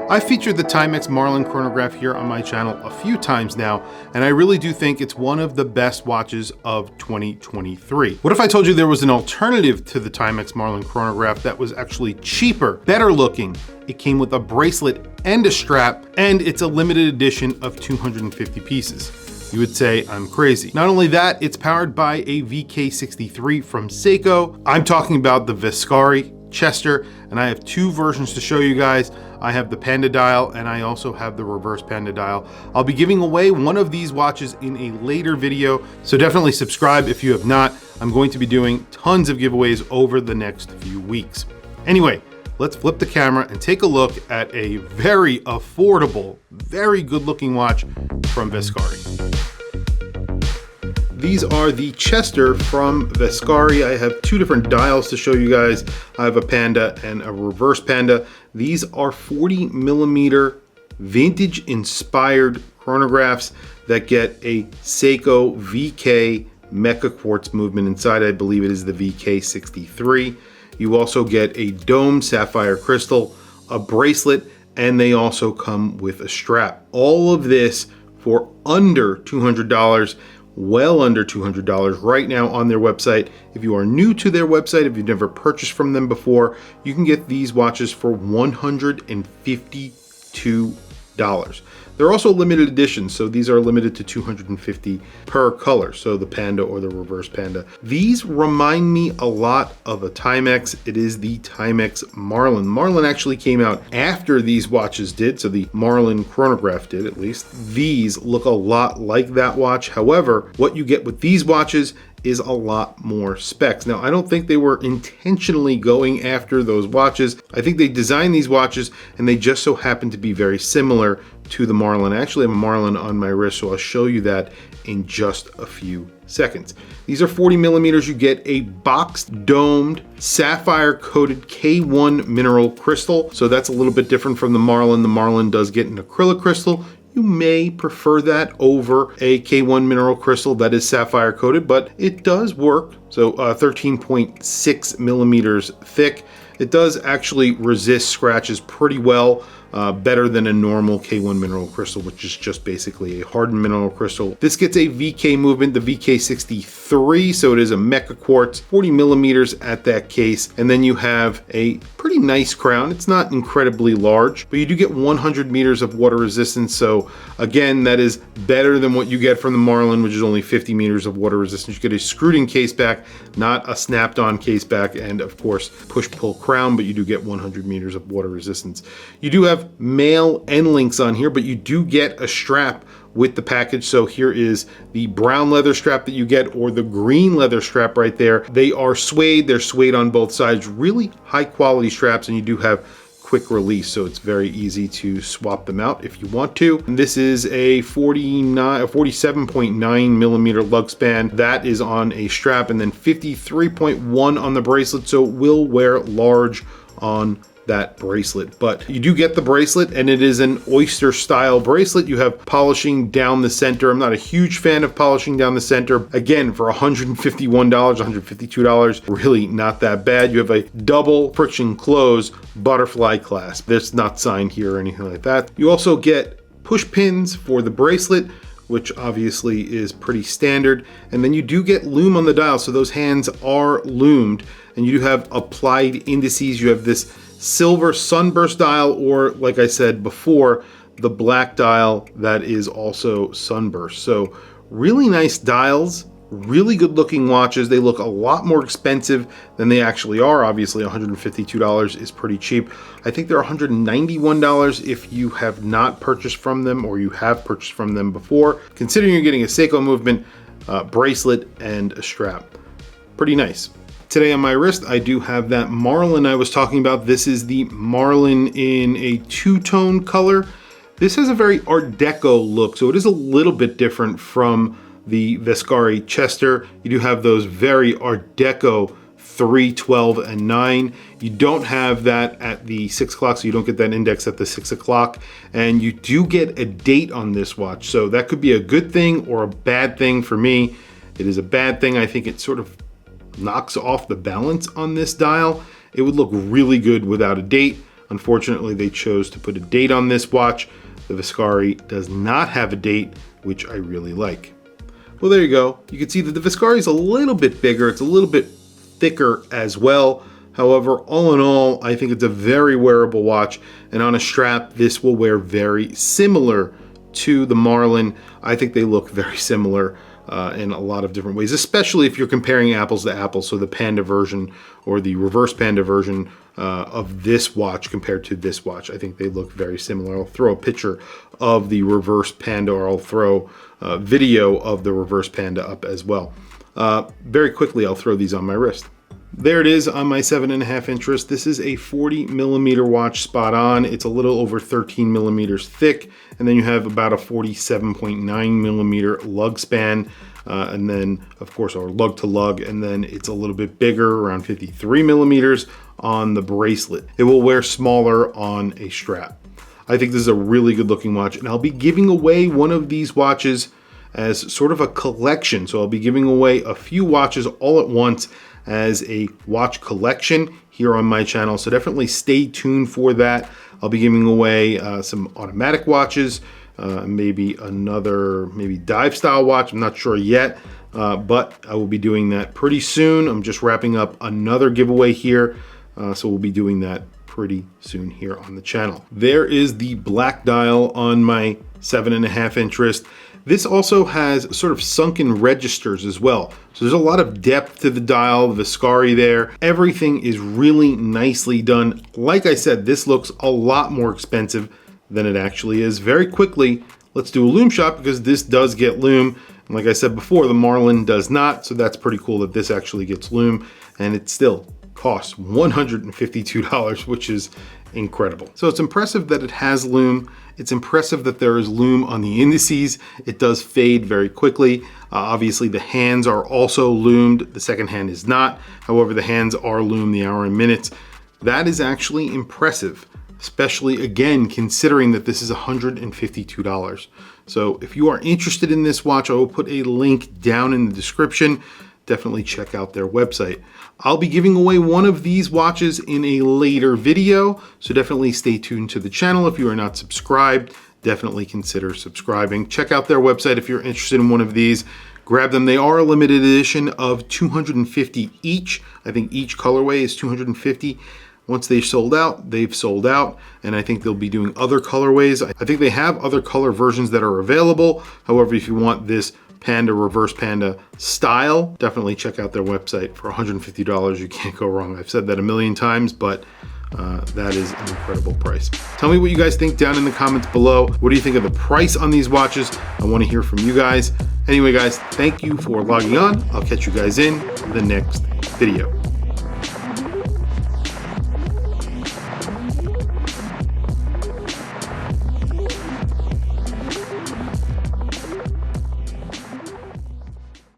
I've featured the Timex Marlin chronograph here on my channel a few times now, and I really do think it's one of the best watches of 2023. What if I told you there was an alternative to the Timex Marlin chronograph that was actually cheaper, better looking? It came with a bracelet and a strap, and it's a limited edition of 250 pieces. You would say I'm crazy. Not only that, it's powered by a VK63 from Seiko. I'm talking about the Vescari Chester, and I have two versions to show you guys. I have the Panda dial and I also have the reverse Panda dial. I'll be giving away one of these watches in a later video, so definitely subscribe if you have not. I'm going to be doing tons of giveaways over the next few weeks. Anyway, let's flip the camera and take a look at a very affordable, very good looking watch from Vescari. These are the Chester from Vescari. I have two different dials to show you guys. I have a Panda and a reverse Panda. These are 40 millimeter vintage inspired chronographs that get a Seiko VK Meca Quartz movement inside. I believe it is the VK63. You also get a dome sapphire crystal, a bracelet, and they also come with a strap. All of this for under $200. Well under $200 right now on their website. If you are new to their website, if you've never purchased from them before, you can get these watches for $152. They're also limited editions, so these are limited to 250 per color, so the Panda or the reverse Panda. These remind me a lot of a Timex. It is the Timex Marlin. Marlin actually came out after these watches did, so the Marlin chronograph did at least. These look a lot like that watch. However, what you get with these watches is a lot more specs. Now, I don't think they were intentionally going after those watches. I think they designed these watches and they just so happen to be very similar to the Marlin. I actually have a Marlin on my wrist, so I'll show you that in just a few seconds. These are 40 millimeters. You get a boxed, domed, sapphire coated K1 mineral crystal. So that's a little bit different from the Marlin. The Marlin does get an acrylic crystal. You may prefer that over a K1 mineral crystal that is sapphire coated, but it does work. So 13.6 millimeters thick. It does actually resist scratches pretty well, better than a normal K1 mineral crystal, which is just basically a hardened mineral crystal. This gets a VK movement, the VK63, so it is a Meca Quartz, 40 millimeters at that case. And then you have a pretty nice crown. It's not incredibly large, but you do get 100 meters of water resistance. So again, that is better than what you get from the Marlin, which is only 50 meters of water resistance. You get a screwed in case back, not a snapped on case back, and of course, push pull crown, but you do get 100 meters of water resistance. You do have male end links on here, but you do get a strap with the package. So here is the brown leather strap that you get, or the green leather strap right there. They are suede, they're suede on both sides, really high quality straps, and you do have quick release, so it's very easy to swap them out if you want to. And this is a 47.9 millimeter lug span that is on a strap, and then 53.1 on the bracelet, so it will wear large on that bracelet. But you do get the bracelet, and it is an oyster style bracelet. You have polishing down the center. I'm not a huge fan of polishing down the center. Again, for $151, $152, really not that bad. You have a double friction close butterfly clasp. That's not signed here or anything like that. You also get push pins for the bracelet, which obviously is pretty standard. And then you do get lume on the dial, so those hands are lumed, and you do have applied indices. You have this silver sunburst dial, or like I said before, the black dial that is also sunburst. So really nice dials, really good looking watches. They look a lot more expensive than they actually are. Obviously $152 is pretty cheap. I think they're $191 if you have not purchased from them, or you have purchased from them before, considering you're getting a Seiko movement, bracelet, and a strap. Pretty nice. Today on my wrist, I do have that Marlin I was talking about. This is the Marlin in a two-tone color. This has a very Art Deco look, so it is a little bit different from the Vescari Chester. You do have those very Art Deco 3, 12, and 9. You don't have that at the 6 o'clock, so you don't get that index at the 6 o'clock. And you do get a date on this watch, so that could be a good thing or a bad thing. For me, it is a bad thing. I think it sort of knocks off the balance on this dial. It would look really good without a date. Unfortunately, they chose to put a date on this watch. The Vescari does not have a date, which I really like. Well, there you go. You can see that the Vescari is a little bit bigger. It's a little bit thicker as well. However, all in all, I think it's a very wearable watch, and on a strap, this will wear very similar to the Marlin. I think they look very similar in a lot of different ways, especially if you're comparing apples to apples. So the Panda version or the reverse Panda version of this watch compared to this watch, I think they look very similar. I'll throw a picture of the reverse Panda, or I'll throw a video of the reverse Panda up as well. Very quickly, I'll throw these on my wrist. There it is on my 7.5 inch wrist. This is a 40 millimeter watch, spot on. It's a little over 13 millimeters thick. And then you have about a 47.9 millimeter lug span. And then of course, our lug to lug. And then it's a little bit bigger, around 53 millimeters on the bracelet. It will wear smaller on a strap. I think this is a really good looking watch, and I'll be giving away one of these watches as sort of a collection. So I'll be giving away a few watches all at once as a watch collection here on my channel. So definitely stay tuned for that. I'll be giving away some automatic watches, maybe another dive style watch. I'm not sure yet, but I will be doing that pretty soon. I'm just wrapping up another giveaway here. So we'll be doing that pretty soon here on the channel. There is the black dial on my 7.5 inch wrist. This also has sort of sunken registers as well. So there's a lot of depth to the dial, the Vescari there. Everything is really nicely done. Like I said, this looks a lot more expensive than it actually is. Very quickly, let's do a lume shot, because this does get lume. And like I said before, the Marlin does not. So that's pretty cool that this actually gets lume, and it still costs $152, which is incredible. So it's impressive that it has lume. It's impressive that there is lume on the indices. It does fade very quickly. Obviously the hands are also lumed. The second hand is not. However, the hands are lumed, the hour and minutes. That is actually impressive, especially again, considering that this is $152. So if you are interested in this watch, I will put a link down in the description. Definitely check out their website. I'll be giving away one of these watches in a later video, so definitely stay tuned to the channel. If you are not subscribed, definitely consider subscribing. Check out their website if you're interested in one of these. Grab them. They are a limited edition of 250 each. I think each colorway is 250. Once they've sold out, they've sold out, and I think they'll be doing other colorways. I think they have other color versions that are available. However, if you want this Panda, reverse Panda style, definitely check out their website. For $150, you can't go wrong. I've said that a million times, but that is an incredible price. Tell me what you guys think down in the comments below. What do you think of the price on these watches? I want to hear from you guys. Anyway, guys, thank you for logging on. I'll catch you guys in the next video.